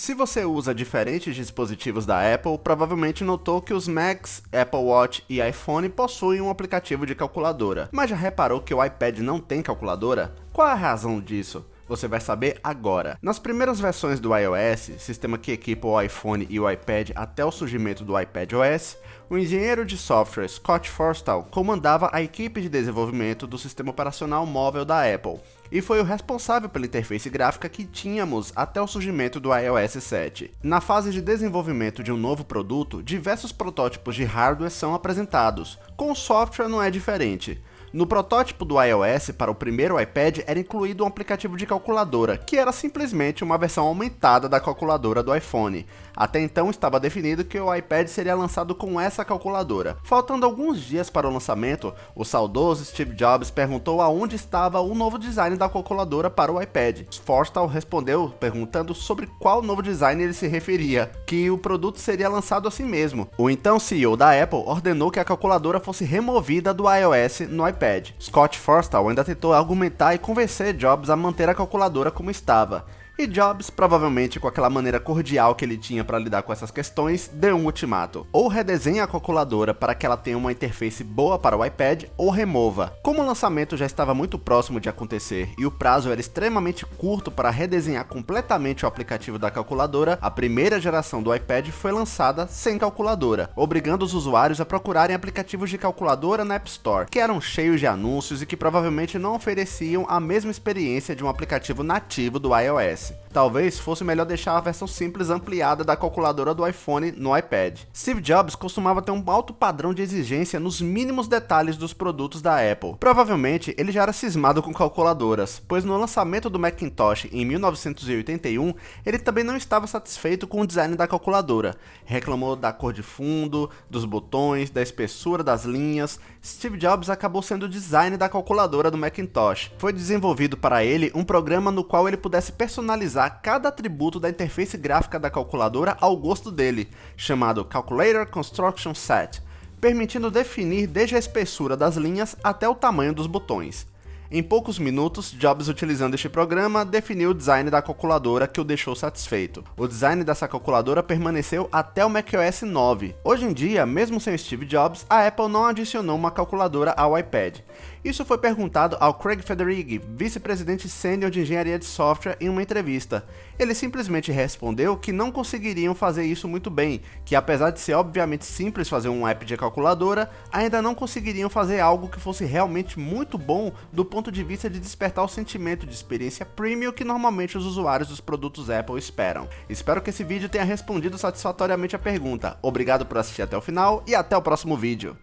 Se você usa diferentes dispositivos da Apple, provavelmente notou que os Macs, Apple Watch e iPhone possuem um aplicativo de calculadora. Mas já reparou que o iPad não tem calculadora? Qual é a razão disso? Você vai saber agora. Nas primeiras versões do iOS, sistema que equipa o iPhone e o iPad até o surgimento do iPadOS, o engenheiro de software Scott Forstall comandava a equipe de desenvolvimento do sistema operacional móvel da Apple, e foi o responsável pela interface gráfica que tínhamos até o surgimento do iOS 7. Na fase de desenvolvimento de um novo produto, diversos protótipos de hardware são apresentados. Com o software não é diferente. No protótipo do iOS para o primeiro iPad era incluído um aplicativo de calculadora, que era simplesmente uma versão aumentada da calculadora do iPhone. Até então estava definido que o iPad seria lançado com essa calculadora. Faltando alguns dias para o lançamento, o saudoso Steve Jobs perguntou aonde estava o novo design da calculadora para o iPad. Forstall respondeu perguntando sobre qual novo design ele se referia, que o produto seria lançado assim mesmo. O então CEO da Apple ordenou que a calculadora fosse removida do iOS no iPad. Scott Forstall ainda tentou argumentar e convencer Jobs a manter a calculadora como estava. E Jobs, provavelmente com aquela maneira cordial que ele tinha para lidar com essas questões, deu um ultimato. Ou redesenhe a calculadora para que ela tenha uma interface boa para o iPad, ou remova. Como o lançamento já estava muito próximo de acontecer e o prazo era extremamente curto para redesenhar completamente o aplicativo da calculadora, a primeira geração do iPad foi lançada sem calculadora, obrigando os usuários a procurarem aplicativos de calculadora na App Store, que eram cheios de anúncios e que provavelmente não ofereciam a mesma experiência de um aplicativo nativo do iOS. Talvez fosse melhor deixar a versão simples ampliada da calculadora do iPhone no iPad. Steve Jobs costumava ter um alto padrão de exigência nos mínimos detalhes dos produtos da Apple. Provavelmente ele já era cismado com calculadoras, pois no lançamento do Macintosh em 1981, ele também não estava satisfeito com o design da calculadora. Reclamou da cor de fundo, dos botões, da espessura das linhas. Steve Jobs acabou sendo o design da calculadora do Macintosh. Foi desenvolvido para ele um programa no qual ele pudesse personalizar cada atributo da interface gráfica da calculadora ao gosto dele, chamado Calculator Construction Set, permitindo definir desde a espessura das linhas até o tamanho dos botões. Em poucos minutos, Jobs, utilizando este programa, definiu o design da calculadora que o deixou satisfeito. O design dessa calculadora permaneceu até o macOS 9. Hoje em dia, mesmo sem Steve Jobs, a Apple não adicionou uma calculadora ao iPad. Isso foi perguntado ao Craig Federighi, vice-presidente sênior de engenharia de software, em uma entrevista. Ele simplesmente respondeu que não conseguiriam fazer isso muito bem, que apesar de ser obviamente simples fazer um app de calculadora, ainda não conseguiriam fazer algo que fosse realmente muito bom do ponto de vista de despertar o sentimento de experiência premium que normalmente os usuários dos produtos Apple esperam. Espero que esse vídeo tenha respondido satisfatoriamente a pergunta. Obrigado por assistir até o final e até o próximo vídeo.